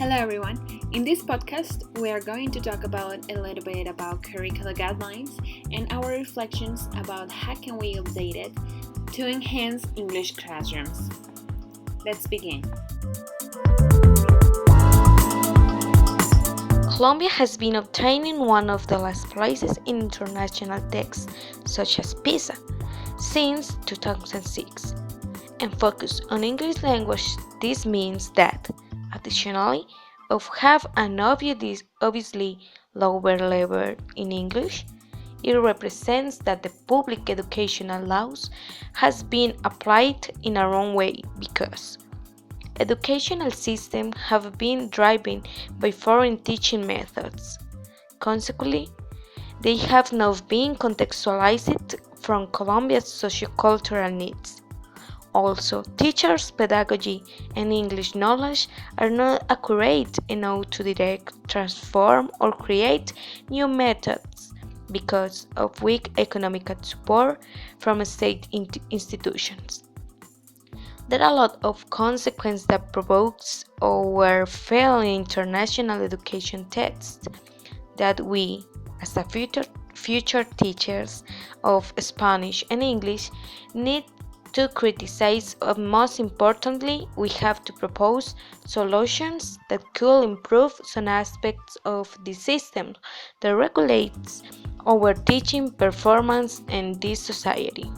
Hello everyone. In this podcast, we are going to talk about a little bit about curricular guidelines and our reflections about how can we update it to enhance English classrooms. Let's begin. Colombia has been obtaining one of the last places in international texts, such as PISA, since 2006, and focus on English language. This means that, additionally, of have an obviously lower level in English, it represents that the public educational laws has been applied in a wrong way because educational systems have been driven by foreign teaching methods. Consequently, they have not been contextualized from Colombia's sociocultural needs. Also, teachers' pedagogy and English knowledge are not accurate enough to direct, transform, or create new methods because of weak economic support from state institutions. There are a lot of consequences that provokes our failing international education tests that we, as a future teachers of Spanish and English, need to criticize, and most importantly, we have to propose solutions that could improve some aspects of the system that regulates our teaching performance in this society.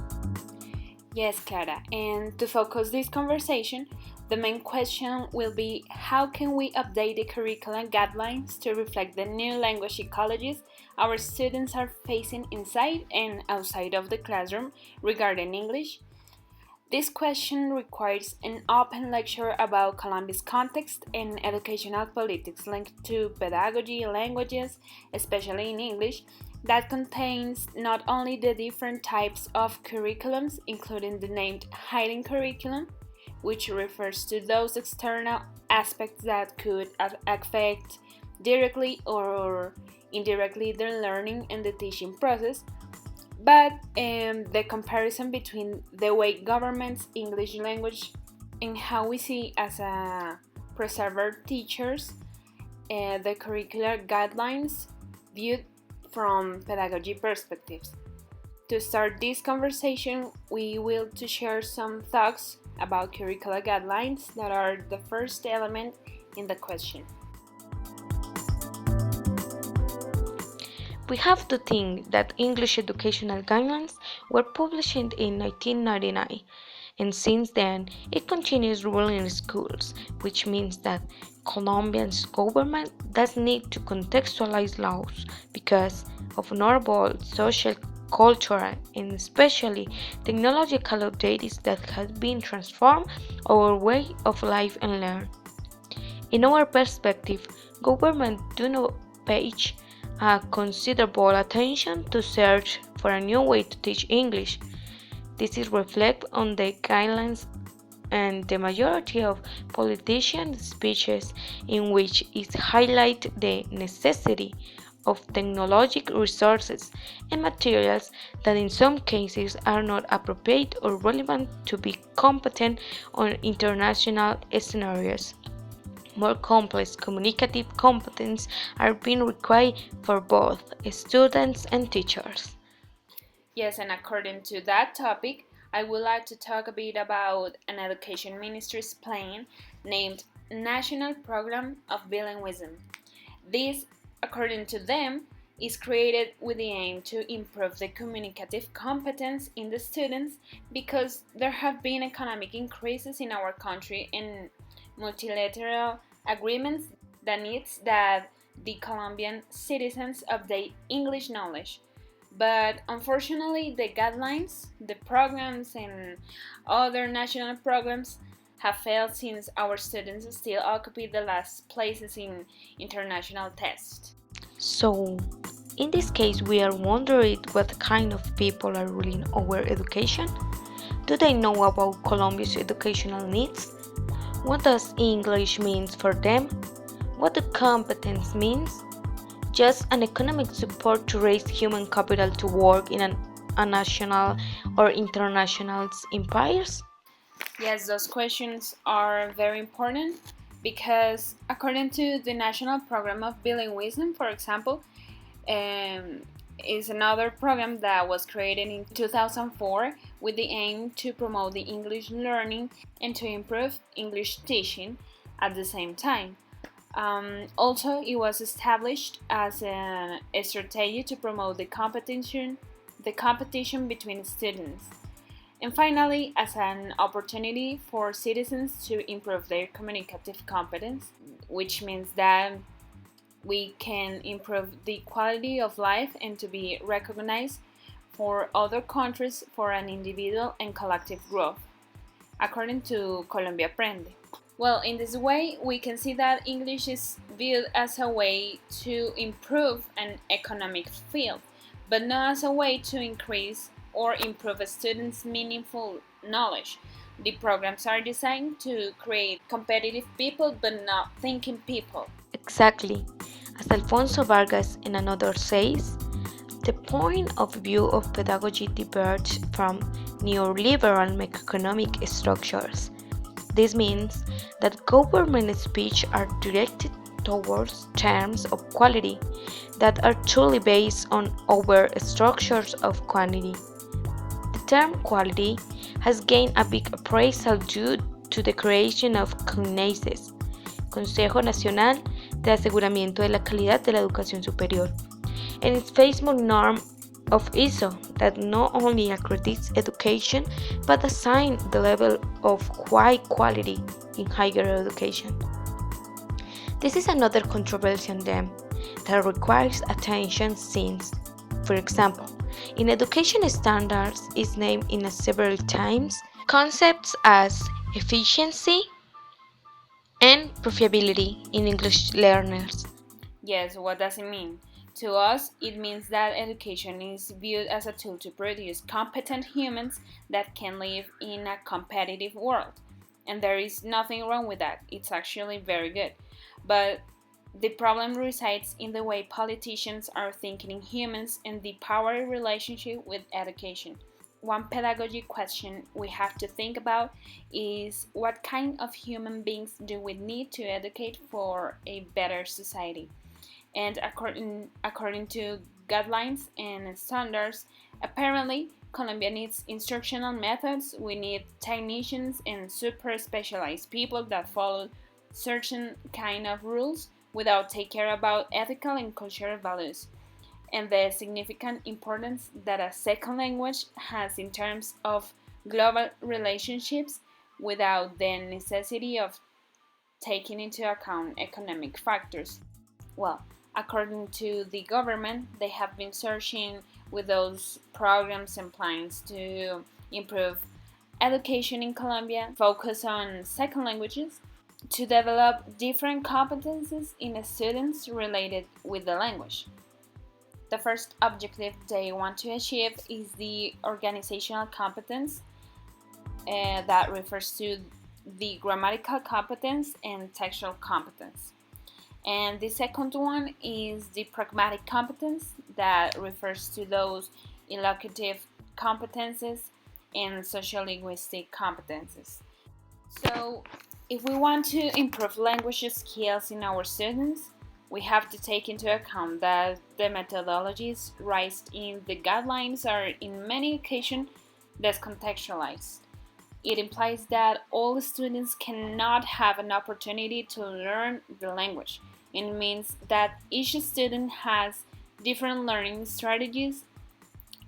Yes, Clara, and to focus this conversation, the main question will be how can we update the curriculum guidelines to reflect the new language ecologies our students are facing inside and outside of the classroom regarding English? This question requires an open lecture about Colombia's context and educational politics linked to pedagogy, languages, especially in English, that contains not only the different types of curriculums, including the named hidden curriculum, which refers to those external aspects that could affect directly or indirectly the learning and the teaching process, but the comparison between the way governments English language and how we see as a preserver teachers the curricular guidelines viewed from pedagogy perspectives. To start this conversation, we will to share some thoughts about curricular guidelines that are the first element in the question. We have to think that English educational guidelines were published in 1999, and since then it continues ruling schools, which means that Colombia's government does need to contextualize laws because of notable social, cultural, and especially technological updates that have been transformed our way of life and learn. In our perspective, government do not pay considerable attention to search for a new way to teach English. This is reflected on the guidelines and the majority of politician speeches in which is highlight the necessity of technological resources and materials that in some cases are not appropriate or relevant to be competent on international scenarios. More complex communicative competence are being required for both students and teachers. Yes, and according to that topic, I would like to talk a bit about an education ministry's plan named National Program of Bilingualism. This, according to them, is created with the aim to improve the communicative competence in the students because there have been economic increases in our country and multilateral agreements that needs that the Colombian citizens update English knowledge. But unfortunately, the guidelines, the programs, and other national programs have failed since our students still occupy the last places in international tests. So, in this case, we are wondering what kind of people are ruling our education. Do they know about Colombia's educational needs? What does English mean for them? What the competence means? Just an economic support to raise human capital to work in a national or international empires? Yes, those questions are very important because according to the National Program of Bilingualism, for example, um, is another program that was created in 2004 with the aim to promote the English learning and to improve English teaching at the same time. Also, it was established as a strategy to promote the competition between students, and finally, as an opportunity for citizens to improve their communicative competence, which means that we can improve the quality of life and to be recognized for other countries for an individual and collective growth, according to Colombia Aprende. Well, in this way, we can see that English is viewed as a way to improve an economic field, but not as a way to increase or improve a student's meaningful knowledge. The programs are designed to create competitive people, but not thinking people. Exactly. As Alfonso Vargas and another says, the point of view of pedagogy diverges from neoliberal macroeconomic structures. This means that government speech are directed towards terms of quality that are truly based on over structures of quantity. The term quality has gained a big appraisal due to the creation of CONACES, Consejo Nacional de Aseguramiento de la Calidad de la Educación Superior, and its famous norm of ISO that not only accredits education but assigns the level of high quality in higher education. This is another controversial theme that requires attention since, for example, in education standards is named in several times concepts as efficiency and profitability in English learners. Yes, what does it mean? To us, it means that education is viewed as a tool to produce competent humans that can live in a competitive world. And there is nothing wrong with that. It's actually very good. But the problem resides in the way politicians are thinking in humans and the power relationship with education. One pedagogy question we have to think about is what kind of human beings do we need to educate for a better society? And according to guidelines and standards, apparently Colombia needs instructional methods. We need technicians and super specialized people that follow certain kind of rules without take care about ethical and cultural values, and the significant importance that a second language has in terms of global relationships without the necessity of taking into account economic factors. Well, according to the government, they have been searching with those programs and plans to improve education in Colombia, focus on second languages, to develop different competencies in students related with the language. The first objective they want to achieve is the organizational competence that refers to the grammatical competence and textual competence. And the second one is the pragmatic competence that refers to those elocutive competences and social-linguistic competences. So, if we want to improve language skills in our students, we have to take into account that the methodologies raised in the guidelines are in many occasions descontextualized. It implies that all students cannot have an opportunity to learn the language. It means that each student has different learning strategies,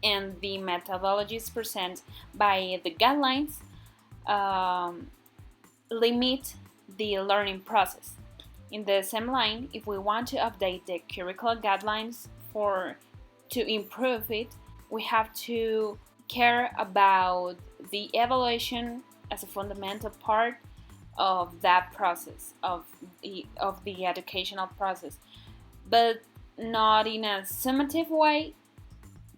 and the methodologies presented by the guidelines um, limit the learning process. In the same line, if we want to update the curricular guidelines to improve it, we have to care about the evaluation as a fundamental part of that process of the educational process, but not in a summative way,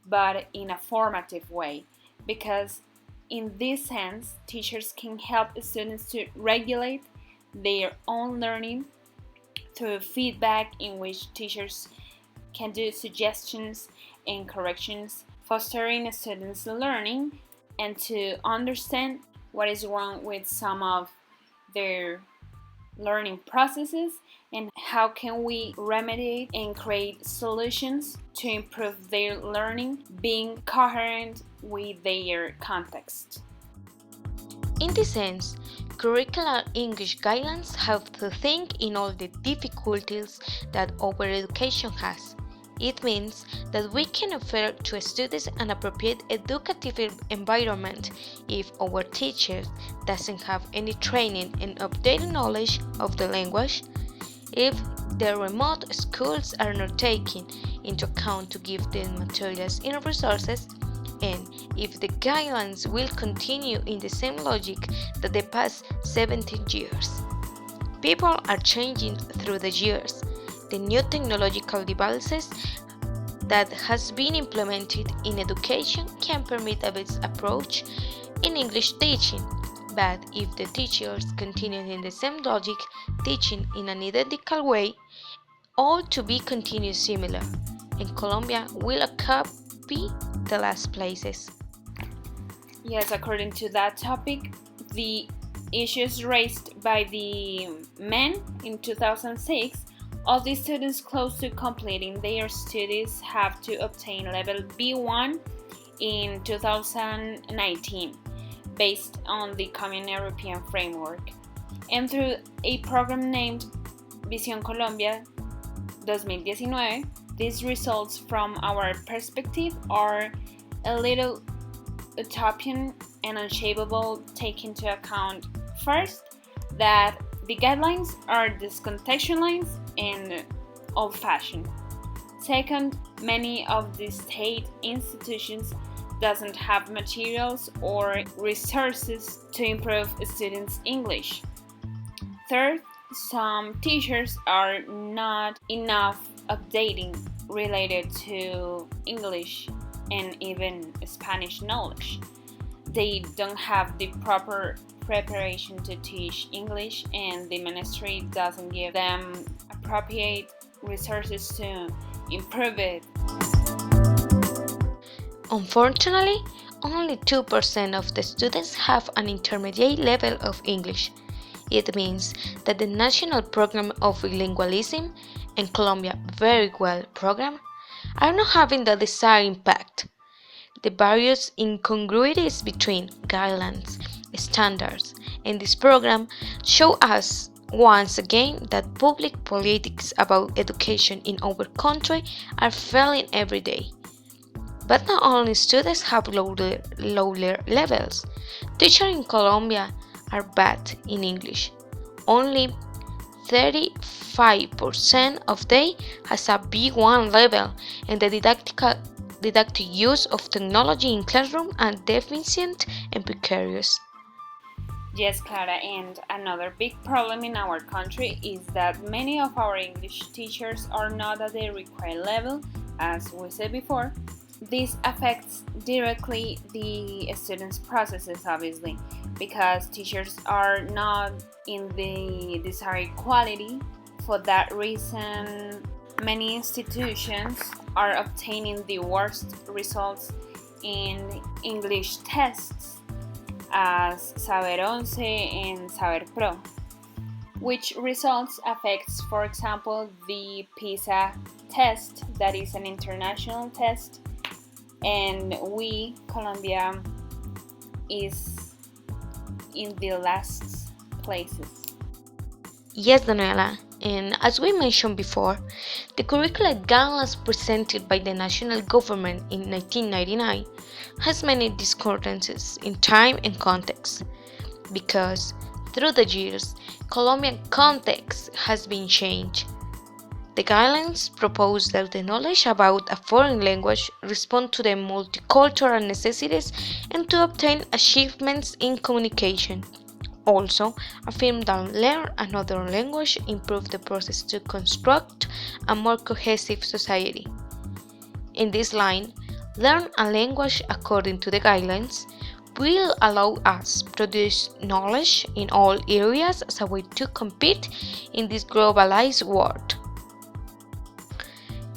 but in a formative way, because in this sense, teachers can help students to regulate their own learning through feedback in which teachers can do suggestions and corrections, fostering students' learning and to understand what is wrong with some of their learning processes, and how can we remedy and create solutions to improve their learning, being coherent with their context. In this sense, curricular English guidelines have to think in all the difficulties that our education has. It means that we can offer to students an appropriate educative environment if our teacher doesn't have any training and updated knowledge of the language, if the remote schools are not taken into account to give them materials and resources, and if the guidelines will continue in the same logic that the past 17 years. People are changing through the years. The new technological devices that has been implemented in education can permit a best approach in English teaching, but if the teachers continue in the same logic, teaching in an identical way, all to be continued similar, and Colombia will copy the last places. Yes, according to that topic, the issues raised by the men in 2006, all the students close to completing their studies have to obtain level B1 in 2019, based on the Common European Framework, and through a program named Visión Colombia 2019. These results, from our perspective, are a little utopian and unshapeable, take into account first that the guidelines are discontextualized and old-fashioned. Second, many of the state institutions doesn't have materials or resources to improve students' English. Third, some teachers are not enough updating related to English and even Spanish knowledge. They don't have the proper preparation to teach English, and the ministry doesn't give them appropriate resources to improve it. Unfortunately, only 2% of the students have an intermediate level of English. It means that the National Program of Bilingualism and Colombia Very Well program are not having the desired impact. The various incongruities between guidelines, standards, and this program show us once again that public politics about education in our country are failing every day. But not only students have lower levels, teachers in Colombia are bad in English. Only 35% of they has a B1 level, and the didactic use of technology in classroom are deficient and precarious. Yes, Clara, and another big problem in our country is that many of our English teachers are not at the required level, as we said before. This affects directly the students' processes, obviously, because teachers are not in the desired quality. For that reason, many institutions are obtaining the worst results in English tests, as Saber 11 and Saber Pro, which results affects, for example, the PISA test, that is an international test, and we, Colombia, is in the last places. Yes, Daniela, and as we mentioned before, the curricular guidelines presented by the national government in 1999 has many discordances in time and context, because through the years, Colombian context has been changed. The guidelines propose that the knowledge about a foreign language respond to the multicultural necessities and to obtain achievements in communication. Also, affirm that learn another language improve the process to construct a more cohesive society. In this line, learn a language according to the guidelines will allow us to produce knowledge in all areas as a way to compete in this globalized world.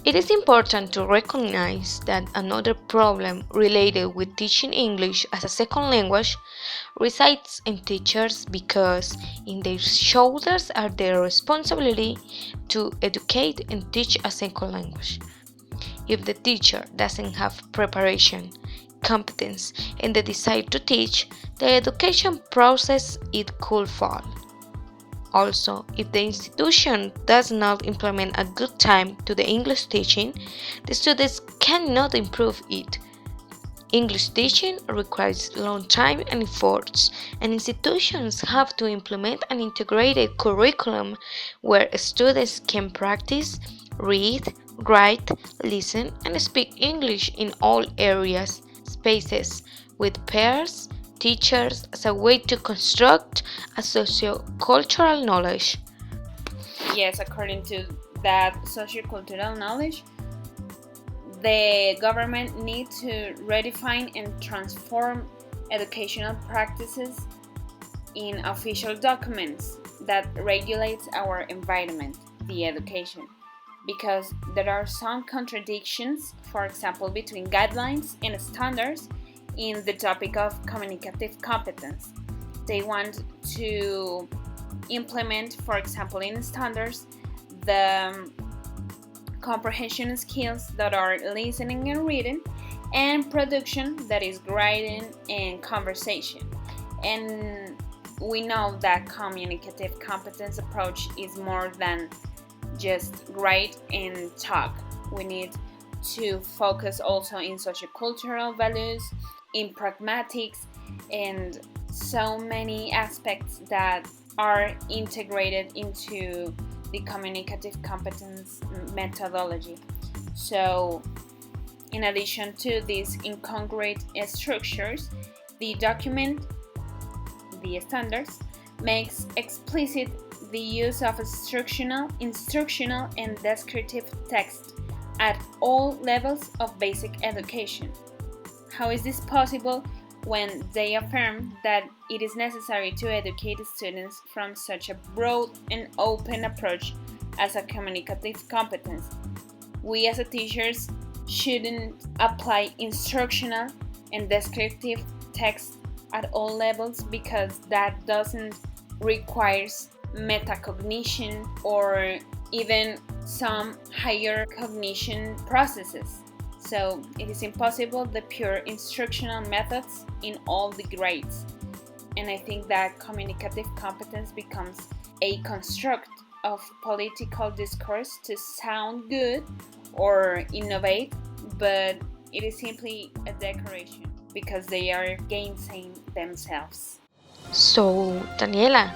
It is important to recognize that another problem related with teaching English as a second language resides in teachers because in their shoulders are the responsibility to educate and teach a second language. If the teacher doesn't have preparation, competence, and the desire to teach, the education process it could fall. Also, if the institution does not implement a good time to the English teaching, the students cannot improve it. English teaching requires long time and efforts, and institutions have to implement an integrated curriculum where students can practice, read, write, listen, and speak English in all areas, spaces, with peers, teachers as a way to construct a socio-cultural knowledge. Yes, according to that sociocultural knowledge, the government needs to redefine and transform educational practices in official documents that regulates our environment, the education, because there are some contradictions, for example, between guidelines and standards in the topic of communicative competence. They want to implement, for example, in standards, the comprehension skills that are listening and reading, and production that is writing and conversation. And we know that communicative competence approach is more than just write and talk. We need to focus also in sociocultural values, in pragmatics, and so many aspects that are integrated into the communicative competence methodology. So, in addition to these incongruent structures, the document, the standards, makes explicit the use of instructional, and descriptive text at all levels of basic education. How is this possible when they affirm that it is necessary to educate students from such a broad and open approach as a communicative competence? We as teachers shouldn't apply instructional and descriptive text at all levels because that doesn't require metacognition or even some higher cognition processes. So it is impossible the pure instructional methods in all the grades. And I think that communicative competence becomes a construct of political discourse to sound good or innovate, but it is simply a decoration because they are gainsaying themselves. So, Daniela,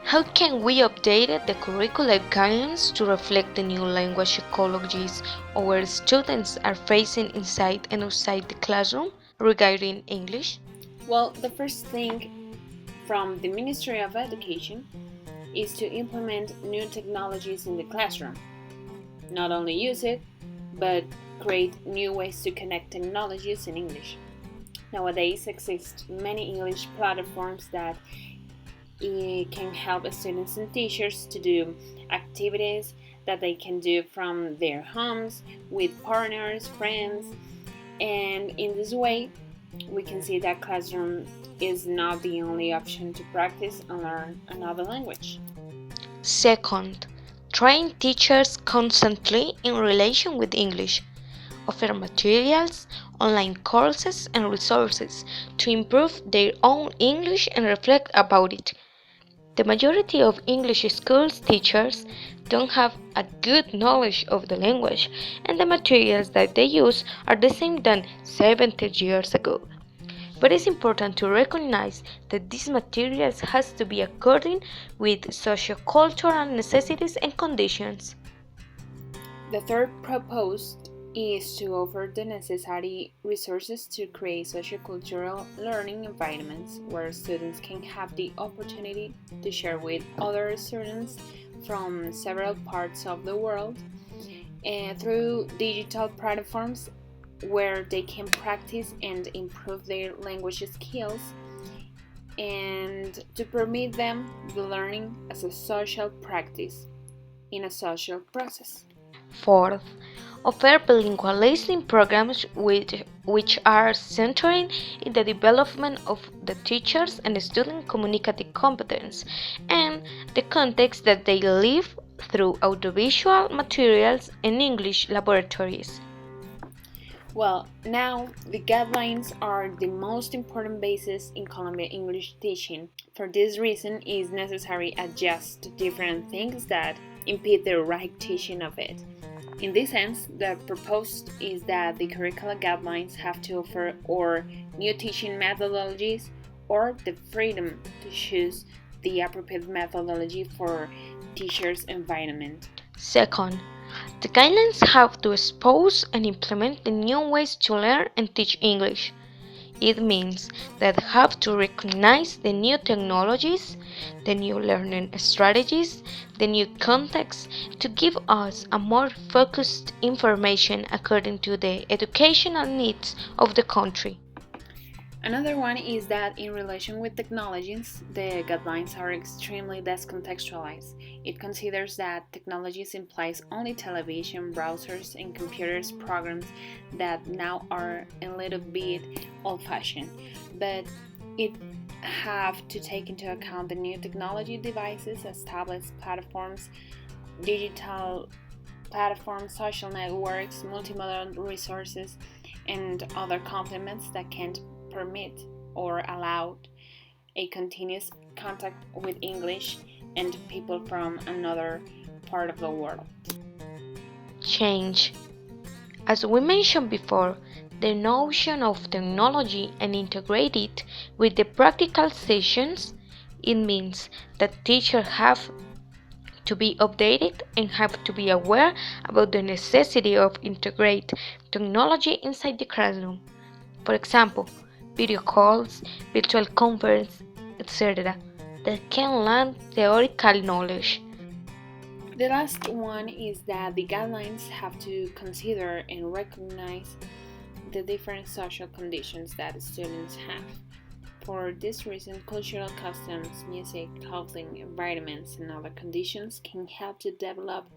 how can we update the curricular guidelines to reflect the new language ecologies our students are facing inside and outside the classroom regarding English? Well, the first thing from the Ministry of Education is to implement new technologies in the classroom. Not only use it, but create new ways to connect technologies in English. Nowadays exist many English platforms that can help students and teachers to do activities that they can do from their homes with partners, friends, and in this way we can see that classroom is not the only option to practice and learn another language. Second, train teachers constantly in relation with English. Offer materials, online courses, and resources to improve their own English and reflect about it. The majority of English schools teachers don't have a good knowledge of the language, and the materials that they use are the same than 70 years ago. But it's important to recognize that these materials has to be according with socio-cultural necessities and conditions. The third proposed is to offer the necessary resources to create sociocultural learning environments where students can have the opportunity to share with other students from several parts of the world and through digital platforms where they can practice and improve their language skills and to permit them the learning as a social practice in a social process. Fourth, offer bilingual listening programs which are centering in the development of the teachers and student communicative competence and the context that they live through audiovisual materials and English laboratories. Well, now the guidelines are the most important basis in Colombian English teaching. For this reason, it is necessary to adjust different things that impede the right teaching of it. In this sense, the proposed is that the curricular guidelines have to offer or new teaching methodologies or the freedom to choose the appropriate methodology for teachers' environment. Second, the guidelines have to expose and implement the new ways to learn and teach English. It means that they have to recognize the new technologies, the new learning strategies, the new context to give us a more focused information according to the educational needs of the country. Another one is that in relation with technologies, the guidelines are extremely discontextualized. It considers that technologies implies only television, browsers, and computers programs that now are a little bit old-fashioned, but it have to take into account the new technology devices as tablets, platforms, digital platforms, social networks, multimodal resources, and other complements that can't permit or allow a continuous contact with English and people from another part of the world. Change. As we mentioned before, the notion of technology and integrate it with the practical sessions, it means that teachers have to be updated and have to be aware about the necessity of integrate technology inside the classroom. For example, video calls, virtual conference, etc. that can learn theoretical knowledge. The last one is that the guidelines have to consider and recognize the different social conditions that students have. For this reason, cultural customs, music, clothing, environments, and other conditions can help to develop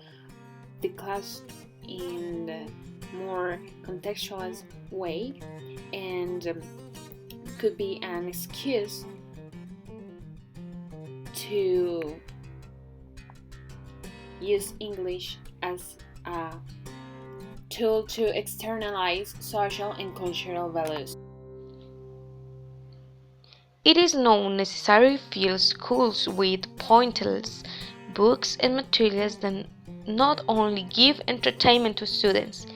the class in a more contextualized way and could be an excuse to use English as a tool to externalize social and cultural values. It is not necessary to fill schools with pointers, books, and materials that not only give entertainment to students.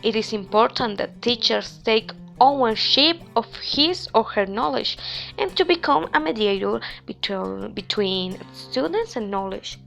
It is important that teachers take ownership of his or her knowledge and to become a mediator between students and knowledge.